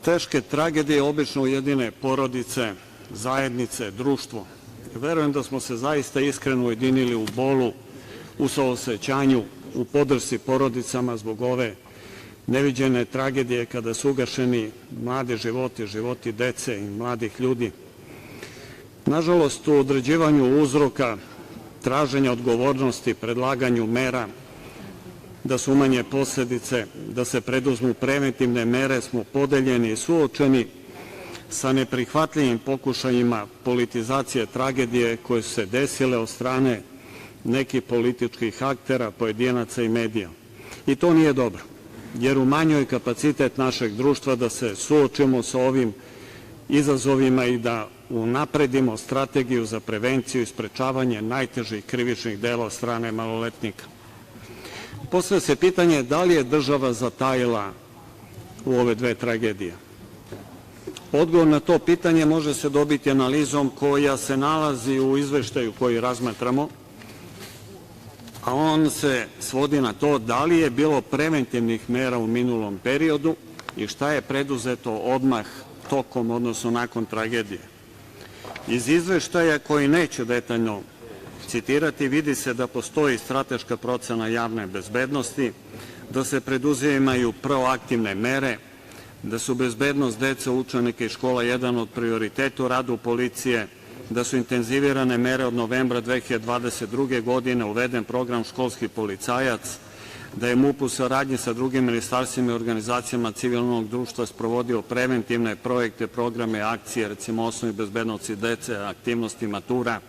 Teške tragedije obično ujedine porodice, zajednice, društvo. Verujem da smo se zaista iskreno ujedinili u bolu, u saosećanju, u podršci porodicama zbog ove neviđene tragedije kada su ugašeni mladi životi, životi dece i mladih ljudi. Nažalost, u određivanju uzroka, traženja odgovornosti, predlaganju mera da se umanje posledice, da se preduzmu preventivne mere, smo podeljeni i suočeni sa neprihvatljivim pokušajima politizacije tragedije koje su se desile od strane nekih političkih aktera, pojedinaca i medija. I to nije dobro, jer umanjuje kapacitet našeg društva da se suočimo sa ovim izazovima i da unapredimo strategiju za prevenciju i sprečavanje najtežih krivičnih dela od strane maloletnika. Postavlja se pitanje da li je država zatajila u ove dve tragedije. Odgovor na to pitanje može se dobiti analizom koja se nalazi u izveštaju koji razmatramo, a on se svodi na to da li je bilo preventivnih mera u minulom periodu i šta je preduzeto odmah, tokom, odnosno nakon tragedije. Iz izveštaja koji neću detaljno citirati, vidi se da postoji strateška procena javne bezbednosti, da se preduzimaju proaktivne mere, da su bezbednost dece, učenika i škola jedan od prioriteta u radu policije, da su intenzivirane mere od novembra 2022. godine, uveden program školski policajac, da je MUP u saradnji sa drugim ministarstvima i organizacijama civilnog društva sprovodio preventivne projekte, programe, akcije, recimo osnovne bezbednosti dece, aktivnosti matura.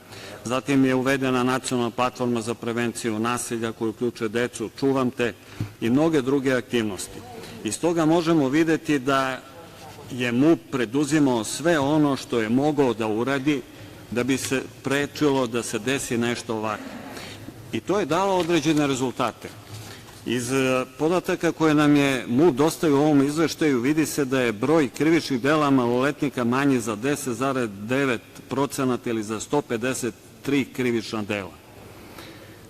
Zatim je uvedena nacionalna platforma za prevenciju nasilja koja uključuje decu Čuvam te i mnoge druge aktivnosti. Iz toga možemo videti da je MUP preduzimao sve ono što je mogao da uradi da bi se sprečilo da se desi nešto ovako. I to je dalo određene rezultate. Iz podataka koje nam je MUP dostavio u ovom izveštaju vidi se da je broj krivičnih dela maloletnika manji za 10,9% ili za 153 krivična dela.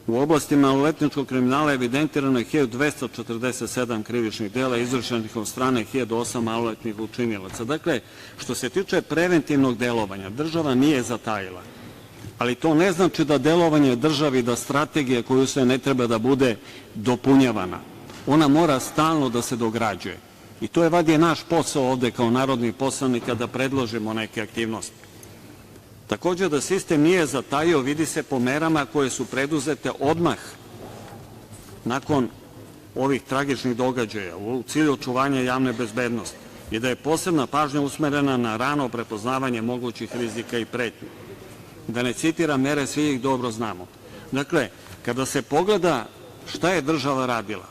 U oblasti maloletničkog kriminala evidentirano je 1247 krivičnih dela izvršenih od strane 1008 maloletnih učinilaca. Dakle, što se tiče preventivnog delovanja, država nije zatajila. Ali to ne znači da delovanje državi, da strategija koju se ne treba da bude dopunjavana. Ona mora stalno da se dograđuje. I to je valjda naš posao ovde kao narodnih poslanika da predložimo neke aktivnosti. Takođe da sistem nije zatajio vidi se po merama koje su preduzete odmah nakon ovih tragičnih događaja u cilju očuvanja javne bezbednosti i da je posebna pažnja usmerena na rano prepoznavanje mogućih rizika i pretnji. Da ne citiram mere, svi ih dobro znamo. Dakle, kada se pogleda šta je država radila,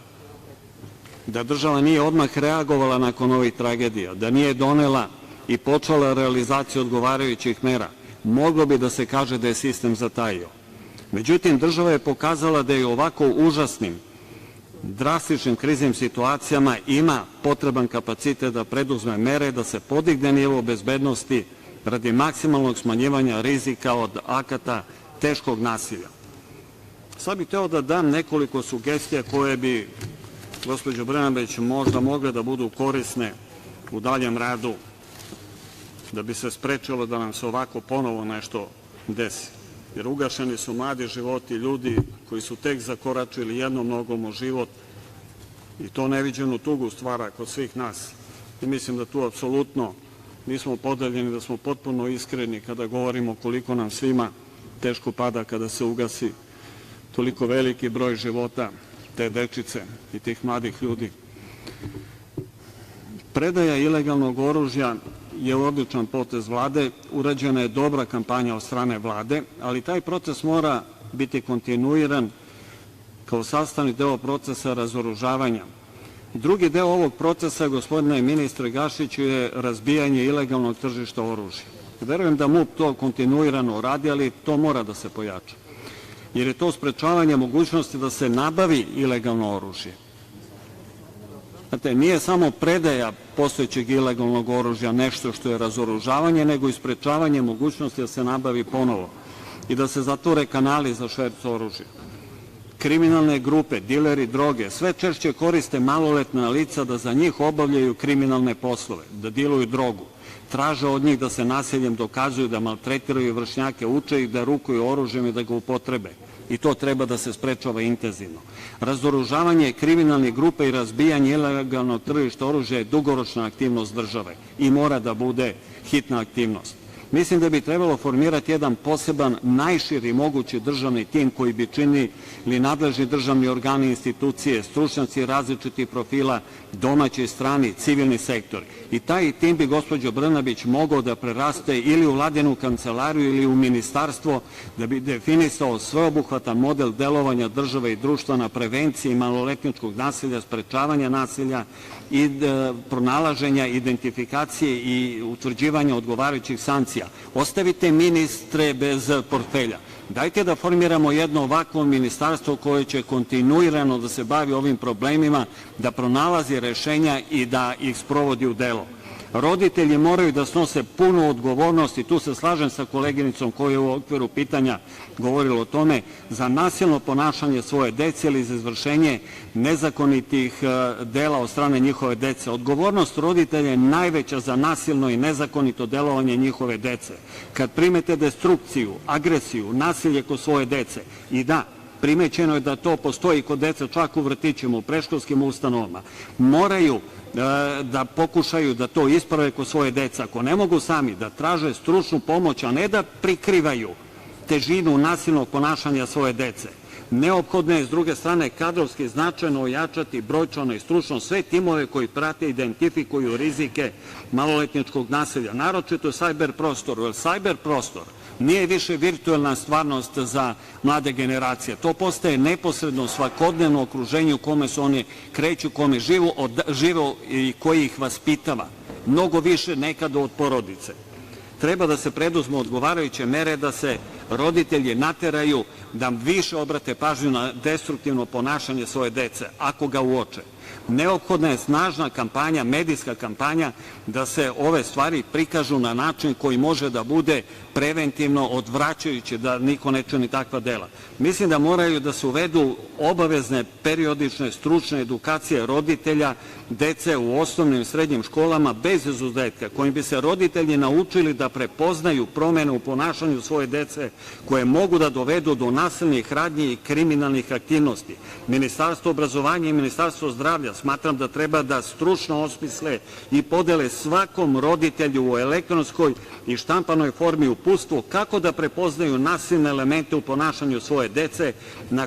da država nije odmah reagovala nakon ovih tragedija, da nije donela i počela realizaciju odgovarajućih mera, moglo bi da se kaže da je sistem zatajio. Međutim, država je pokazala da je u ovako užasnim, drastičnim kriznim situacijama ima potreban kapacitet da preduzme mere, da se podigne nivo bezbednosti radi maksimalnog smanjivanja rizika od akata teškog nasilja. Sad bih hteo da dam nekoliko sugestija koje bi, gospođo Brnabić, možda mogle da budu korisne u daljem radu da bi se sprečilo da nam se ovako ponovo nešto desi. Jer ugašeni su mladi životi, ljudi koji su tek zakoračili jednom nogom u život i to neviđenu tugu stvara kod svih nas. I mislim da tu apsolutno nismo podeljeni, da smo potpuno iskreni kada govorimo koliko nam svima teško pada kada se ugasi toliko veliki broj života te dečice i tih mladih ljudi. Predaja ilegalnog oružja je odličan potez Vlade, urađena je dobra kampanja od strane Vlade, ali taj proces mora biti kontinuiran kao sastavni deo procesa razoružavanja. Drugi deo ovog procesa, gospodine ministre Gašiću, je razbijanje ilegalnog tržišta oružja. Verujem da MUP to kontinuirano radi, ali to mora da se pojača, jer je to sprečavanje mogućnosti da se nabavi ilegalno oružje. Znate, nije samo predaja postojećeg ilegalnog oružja nešto što je razoružavanje, nego i sprečavanje mogućnosti da se nabavi ponovo i da se zatvore kanali za šverc oružja. Kriminalne grupe, dileri droge, sve češće koriste maloletna lica da za njih obavljaju kriminalne poslove, da diluju drogu. Traže od njih da se nasiljem dokazuju, da maltretiraju vršnjake, uče ih da rukuju oružjem i da ga upotrebe. I to treba da se sprečava intenzivno. Razoružavanje kriminalnih grupa i razbijanje ilegalnog tržišta oružja je dugoročna aktivnost države i mora da bude hitna aktivnost. Mislim da bi trebalo formirati jedan poseban, najširi mogući državni tim koji bi činili nadležni državni organi, institucije, stručnjaci različitih profila, domaći i strani, civilni sektor. I taj tim bi, gospođo Brnabić, mogao da preraste ili u vladinu kancelariju ili u ministarstvo, da bi definisao sveobuhvatan model delovanja države i društva na prevenciji maloletničkog nasilja, sprečavanja nasilja i pronalaženja, identifikacije i utvrđivanja odgovarajućih sankcija. Ostavite ministre bez portfelja. Dajte da formiramo jedno ovakvo ministarstvo koje će kontinuirano da se bavi ovim problemima, da pronalazi rešenja i da ih sprovodi u delo. Roditelji moraju da snose punu odgovornost, i tu se slažem sa koleginicom koja je u okviru pitanja govorila o tome, za nasilno ponašanje svoje dece ili za izvršenje nezakonitih dela od strane njihove dece. Odgovornost roditelja je najveća za nasilno i nezakonito delovanje njihove dece. Kad primete destrukciju, agresiju, nasilje kod svoje dece, i da, primećeno je da to postoji kod dece čak u vrtićima, u predškolskim ustanovama, moraju da pokušaju da to isprave kod svoje dece. Ako ne mogu sami, da traže stručnu pomoć, a ne da prikrivaju težinu nasilnog ponašanja svoje dece. Neophodno je, s druge strane, kadrovski značajno ojačati brojčano i stručno sve timove koji prate i identifikuju rizike maloletničkog nasilja, naročito u sajber prostoru, jer sajber prostor nije više virtuelna stvarnost za mlade generacije. To postaje neposredno svakodnevno okruženje u kome se oni kreću, kome žive i koji ih vaspitava. Mnogo više nekada od porodice. Treba da se preduzmu odgovarajuće mere, da se roditelji nateraju da više obrate pažnju na destruktivno ponašanje svoje dece, ako ga uoče. Neophodna je snažna kampanja, medijska kampanja, da se ove stvari prikažu na način koji može da bude preventivno odvraćajući, da niko ne čini takva dela. Mislim da moraju da se uvedu obavezne periodične stručne edukacije roditelja, dece u osnovnim i srednjim školama bez izuzetka, kojim bi se roditelji naučili da prepoznaju promene u ponašanju svoje dece koje mogu da dovedu do nasilnih radnji i kriminalnih aktivnosti. Ministarstvo obrazovanja i Ministarstvo zdravlja smatram da treba da stručno osmisle i podele svakom roditelju u elektronskoj i štampanoj formi uputstvo kako da prepoznaju nasilne elemente u ponašanju svoje dece, na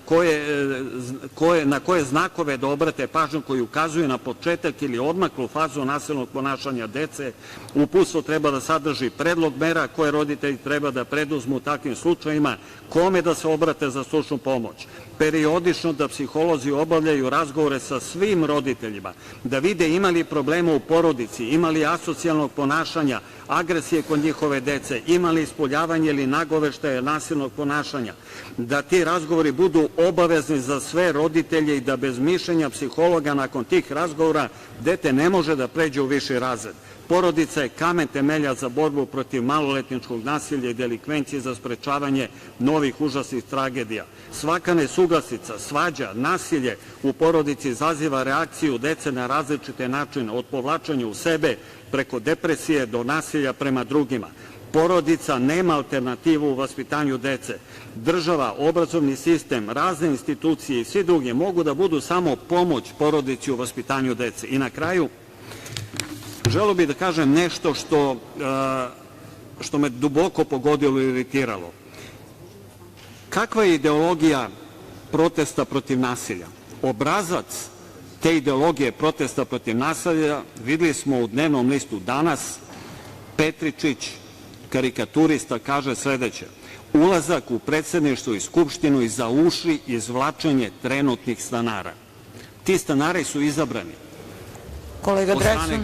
koje znakove da obrate pažnju koji ukazuju na početak ili odmaklu fazu nasilnog ponašanja dece. Uputstvo treba da sadrži predlog mera koje roditelji treba da preduzmu u takvim slučajevima, kome da se obrate za stručnu pomoć. Periodično da psiholozi obavljaju razgovore sa svim roditeljima, da vide ima li problema u porodici, ima li asocijalnog ponašanja, agresije kod njihove dece, ima li ispoljavanje ili nagoveštaje nasilnog ponašanja, da ti razgovori budu obavezni za sve roditelje i da bez mišljenja psihologa nakon tih razgovora dete ne može da pređe u viši razred. Porodica je kamen temelja za borbu protiv maloletničkog nasilja i delikvencije, za sprečavanje novih užasnih tragedija. Svaka nesuglasica, svađa, nasilje u porodici izaziva reakciju dece na različite načine, od povlačenja u sebe preko depresije do nasilja prema drugima. Porodica nema alternativu u vaspitanju dece. Država, obrazovni sistem, razne institucije i svi drugi mogu da budu samo pomoć porodici u vaspitanju dece. I na kraju, želeo bih da kažem nešto što me duboko pogodilo i iritiralo. Kakva je ideologija protesta protiv nasilja? Obrazac te ideologije protesta protiv nasilja videli smo u dnevnom listu Danas. Petričić, karikaturista, kaže sledeće: ulazak u predsedništvo i skupštinu i za uši izvlačenje trenutnih stanara. Ti stanari su izabrani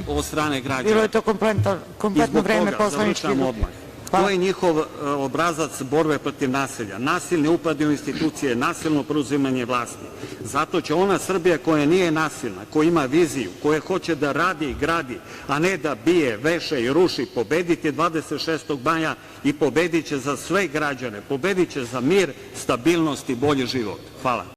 od strane građana. Bilo je to kompletno vreme poslaničke grupe. To je njihov obrazac borbe protiv nasilja. Nasilni upadi u institucije, nasilno preuzimanje vlasti. Zato će ona Srbija koja nije nasilna, koja ima viziju, koja hoće da radi i gradi, a ne da bije, veše i ruši, pobediti 26. maja i pobedit će za sve građane, pobedit će za mir, stabilnost i bolji život. Hvala.